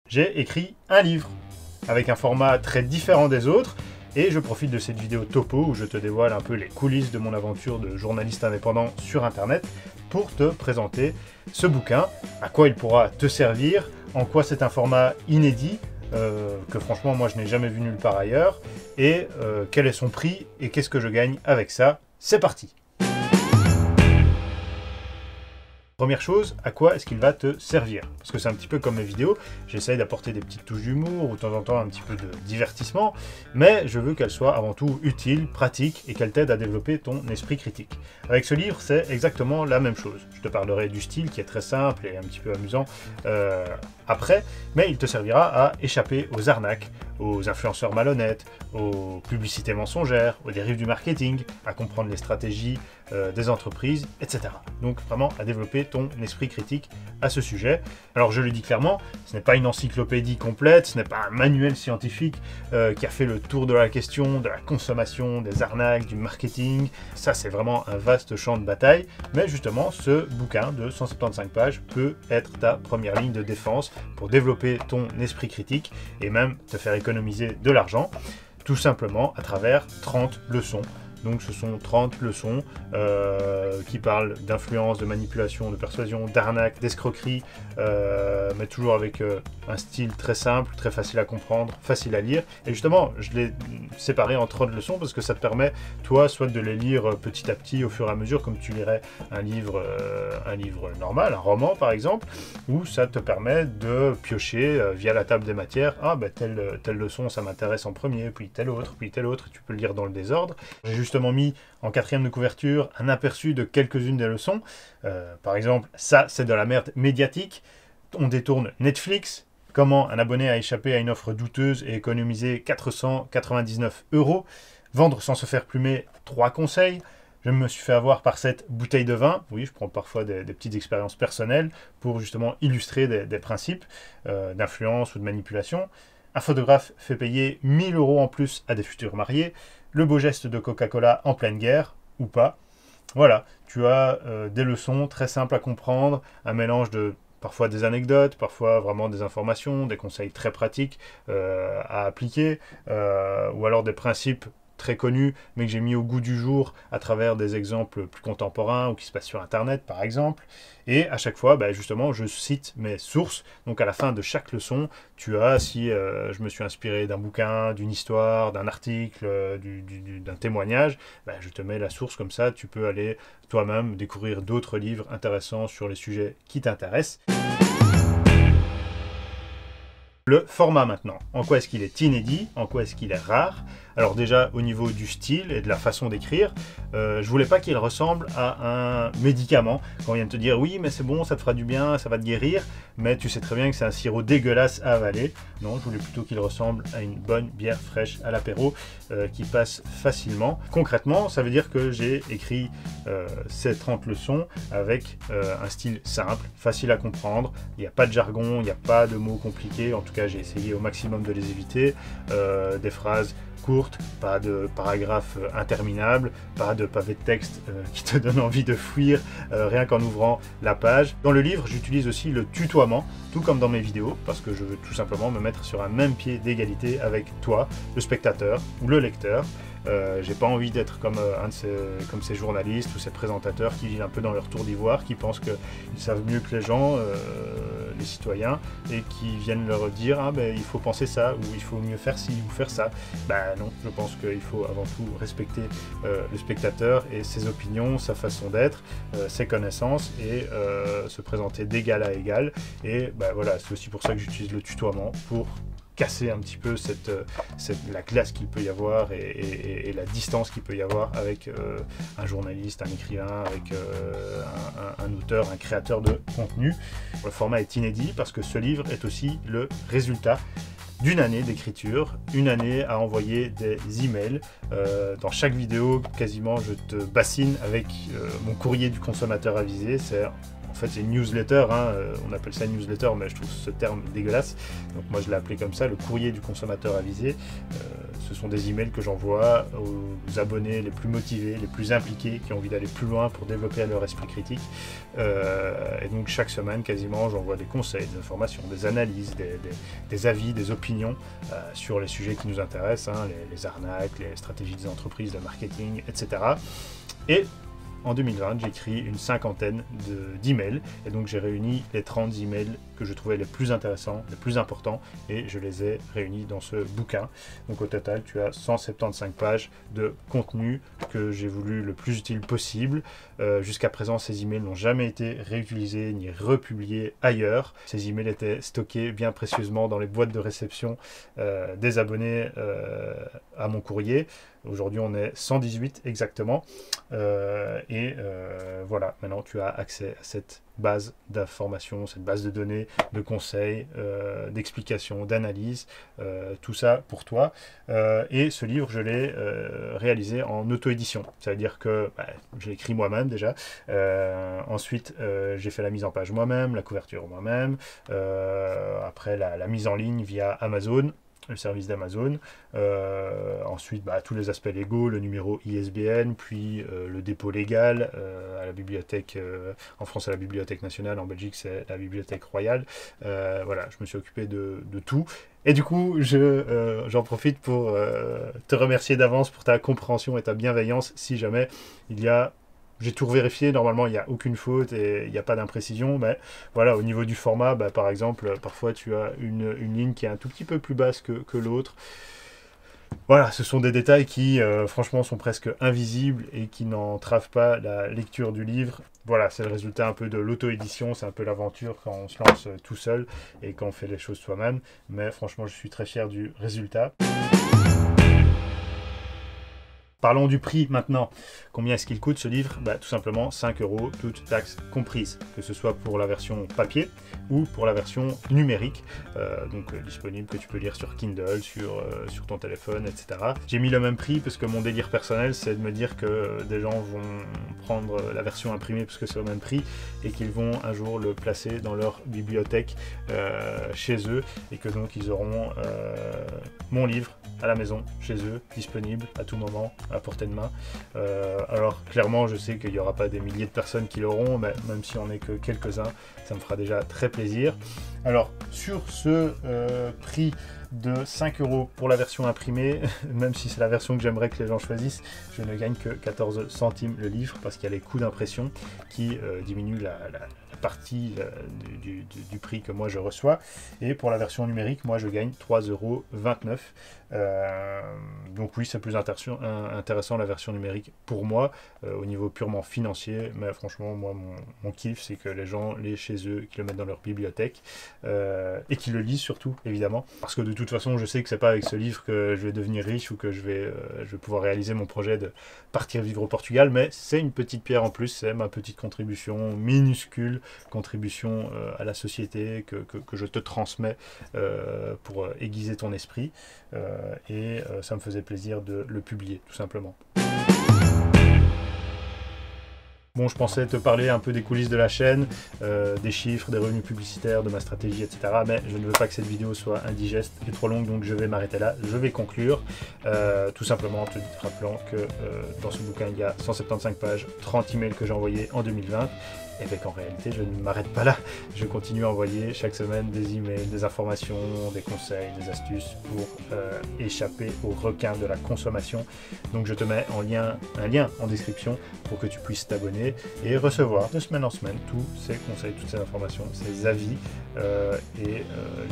J'ai écrit un livre avec un format très différent des autres et je profite de cette vidéo topo où je te dévoile un peu les coulisses de mon aventure de journaliste indépendant sur internet pour te présenter ce bouquin, à quoi il pourra te servir, en quoi c'est un format inédit que franchement moi je n'ai jamais vu nulle part ailleurs et quel est son prix et qu'est-ce que je gagne avec ça. C'est parti! Première chose, à quoi est-ce qu'il va te servir? Parce que c'est un petit peu comme mes vidéos, j'essaye d'apporter des petites touches d'humour ou de temps en temps un petit peu de divertissement, mais je veux qu'elles soient avant tout utiles, pratiques et qu'elles t'aident à développer ton esprit critique. Avec ce livre, c'est exactement la même chose. Je te parlerai du style qui est très simple et un petit peu amusant après, mais il te servira à échapper aux arnaques, aux influenceurs malhonnêtes, aux publicités mensongères, aux dérives du marketing, à comprendre les stratégies des entreprises, etc. Donc vraiment à développer ton esprit critique à ce sujet. Alors je le dis clairement, ce n'est pas une encyclopédie complète, ce n'est pas un manuel scientifique qui a fait le tour de la question de la consommation, des arnaques, du marketing. Ça c'est vraiment un vaste champ de bataille, mais justement ce bouquin de 175 pages peut être ta première ligne de défense pour développer ton esprit critique et même te faire économiser de l'argent, tout simplement à travers 30 leçons. Donc ce sont 30 leçons qui parlent d'influence, de manipulation, de persuasion, d'arnaque, d'escroquerie, mais toujours avec un style très simple, très facile à comprendre, facile à lire. Et justement, je l'ai séparé en 30 leçons parce que ça te permet, toi, soit de les lire petit à petit au fur et à mesure, comme tu lirais un livre normal, un roman par exemple, ou ça te permet de piocher via la table des matières. Ah, ben telle leçon, ça m'intéresse en premier, puis telle autre, et tu peux le lire dans le désordre. J'ai justement mis en quatrième de couverture un aperçu de quelques-unes des leçons. Par exemple, ça c'est de la merde médiatique. On détourne Netflix. Comment un abonné a échappé à une offre douteuse et économisé 499 €. Vendre sans se faire plumer, 3 conseils. Je me suis fait avoir par cette bouteille de vin. Oui, je prends parfois des petites expériences personnelles pour justement illustrer des principes d'influence ou de manipulation. Un photographe fait payer 1000 € en plus à des futurs mariés. Le beau geste de Coca-Cola en pleine guerre, ou pas. Voilà, tu as des leçons très simples à comprendre, un mélange de parfois des anecdotes, parfois vraiment des informations, des conseils très pratiques à appliquer, ou alors des principes très connus, mais que j'ai mis au goût du jour à travers des exemples plus contemporains ou qui se passent sur Internet, par exemple. Et à chaque fois, justement, je cite mes sources. Donc à la fin de chaque leçon, tu as, si je me suis inspiré d'un bouquin, d'une histoire, d'un article, d'un témoignage, je te mets la source comme ça, tu peux aller toi-même découvrir d'autres livres intéressants sur les sujets qui t'intéressent. Le format maintenant, en quoi est-ce qu'il est inédit, en quoi est-ce qu'il est rare? Alors déjà au niveau du style et de la façon d'écrire, je voulais pas qu'il ressemble à un médicament. Quand on vient de te dire oui mais c'est bon, ça te fera du bien, ça va te guérir, mais tu sais très bien que c'est un sirop dégueulasse à avaler. Non, je voulais plutôt qu'il ressemble à une bonne bière fraîche à l'apéro qui passe facilement. Concrètement, ça veut dire que j'ai écrit ces 30 leçons avec un style simple, facile à comprendre. Il n'y a pas de jargon, il n'y a pas de mots compliqués. En tout cas, j'ai essayé au maximum de les éviter. Des phrases courtes, pas de paragraphes interminables, pas de pavés de texte qui te donnent envie de fuir rien qu'en ouvrant la page. Dans le livre, j'utilise aussi le tutoiement, tout comme dans mes vidéos, parce que je veux tout simplement me mettre sur un même pied d'égalité avec toi, le spectateur ou le lecteur. J'ai pas envie d'être comme comme ces journalistes ou ces présentateurs qui vivent un peu dans leur tour d'ivoire, qui pensent qu'ils savent mieux que les gens, les citoyens, et qui viennent leur dire il faut penser ça, ou il faut mieux faire ci ou faire ça. Non, je pense qu'il faut avant tout respecter le spectateur et ses opinions, sa façon d'être, ses connaissances, et se présenter d'égal à égal. Et voilà, c'est aussi pour ça que j'utilise le tutoiement, pour casser un petit peu la glace qu'il peut y avoir et la distance qu'il peut y avoir avec un journaliste, un écrivain, avec un auteur, un créateur de contenu. Le format est inédit parce que ce livre est aussi le résultat d'une année d'écriture, une année à envoyer des emails. Dans chaque vidéo, quasiment, je te bassine avec mon courrier du consommateur avisé. C'est fait c'est une newsletter, hein, on appelle ça newsletter, mais je trouve ce terme dégueulasse, donc moi je l'ai appelé comme ça, le courrier du consommateur avisé. Ce sont des emails que j'envoie aux abonnés les plus motivés, les plus impliqués, qui ont envie d'aller plus loin pour développer leur esprit critique. Et donc chaque semaine, quasiment, j'envoie des conseils, des informations, des analyses, des avis, des opinions sur les sujets qui nous intéressent, hein, les arnaques, les stratégies des entreprises, le marketing, etc. Et en 2020, j'ai écrit une cinquantaine d'emails, et donc j'ai réuni les 30 emails que je trouvais les plus intéressants, les plus importants, et je les ai réunis dans ce bouquin. Donc au total, tu as 175 pages de contenu que j'ai voulu le plus utile possible. Jusqu'à présent, ces emails n'ont jamais été réutilisés ni republiés ailleurs. Ces emails étaient stockés bien précieusement dans les boîtes de réception des abonnés à mon courrier. Aujourd'hui, on est 118 exactement. Voilà, maintenant tu as accès à cette base d'informations, cette base de données, de conseils, d'explications, d'analyses, tout ça pour toi. Et ce livre, je l'ai réalisé en auto-édition. Ça veut dire que je l'ai écrit moi-même déjà. Ensuite, j'ai fait la mise en page moi-même, la couverture moi-même. Après, la mise en ligne via Amazon, le service d'Amazon, ensuite tous les aspects légaux, le numéro ISBN, puis le dépôt légal à la bibliothèque, en France c'est la Bibliothèque nationale, en Belgique c'est la Bibliothèque royale. Voilà, je me suis occupé de tout. Et du coup, j'en profite pour te remercier d'avance pour ta compréhension et ta bienveillance. Si jamais j'ai tout vérifié, normalement il n'y a aucune faute et il n'y a pas d'imprécision, mais voilà, au niveau du format, par exemple, parfois tu as une ligne qui est un tout petit peu plus basse que l'autre. Voilà, ce sont des détails qui, franchement, sont presque invisibles et qui n'entravent pas la lecture du livre. Voilà, c'est le résultat un peu de l'auto-édition, c'est un peu l'aventure quand on se lance tout seul et quand on fait les choses soi-même. Mais franchement, je suis très fier du résultat. Parlons du prix maintenant. Combien est-ce qu'il coûte ce livre? Tout simplement 5 €, toutes taxes comprises, que ce soit pour la version papier ou pour la version numérique, disponible, que tu peux lire sur Kindle, sur ton téléphone, etc. J'ai mis le même prix parce que mon délire personnel, c'est de me dire que des gens vont prendre la version imprimée parce que c'est au même prix et qu'ils vont un jour le placer dans leur bibliothèque chez eux, et que donc ils auront mon livre à la maison, chez eux, disponible à tout moment, à portée de main. Alors clairement, je sais qu'il n'y aura pas des milliers de personnes qui l'auront, mais même si on n'est que quelques-uns, ça me fera déjà très plaisir. Alors sur ce prix de 5 € pour la version imprimée, même si c'est la version que j'aimerais que les gens choisissent, je ne gagne que 14 centimes le livre, parce qu'il y a les coûts d'impression qui diminuent la partie du prix que moi je reçois. Et pour la version numérique, moi je gagne 3,29 €. Donc oui, c'est plus intéressant la version numérique pour moi, au niveau purement financier, mais franchement, moi, mon kiff, c'est que les gens l'aient chez eux, qu'ils le mettent dans leur bibliothèque, et qu'ils le lisent surtout, évidemment. Parce que de toute façon, je sais que c'est pas avec ce livre que je vais devenir riche ou que je vais pouvoir réaliser mon projet de partir vivre au Portugal, mais c'est une petite pierre en plus, c'est ma petite contribution, minuscule contribution à la société que je te transmets pour aiguiser ton esprit, et ça me faisait plaisir de le publier, tout simplement. Bon, je pensais te parler un peu des coulisses de la chaîne, des chiffres, des revenus publicitaires, de ma stratégie, etc. Mais je ne veux pas que cette vidéo soit indigeste et trop longue, donc je vais m'arrêter là. Je vais conclure, tout simplement en te rappelant que dans ce bouquin, il y a 175 pages, 30 emails que j'ai envoyés en 2020. Et bien qu'en réalité, je ne m'arrête pas là. Je continue à envoyer chaque semaine des emails, des informations, des conseils, des astuces pour échapper aux requins de la consommation. Donc je te mets un lien en description pour que tu puisses t'abonner et recevoir de semaine en semaine tous ces conseils, toutes ces informations, ces avis, et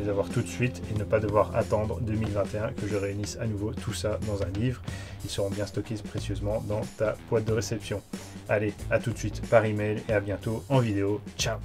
les avoir tout de suite et ne pas devoir attendre 2021 que je réunisse à nouveau tout ça dans un livre. Ils seront bien stockés précieusement dans ta boîte de réception. Allez, à tout de suite par email et à bientôt en vidéo. Ciao!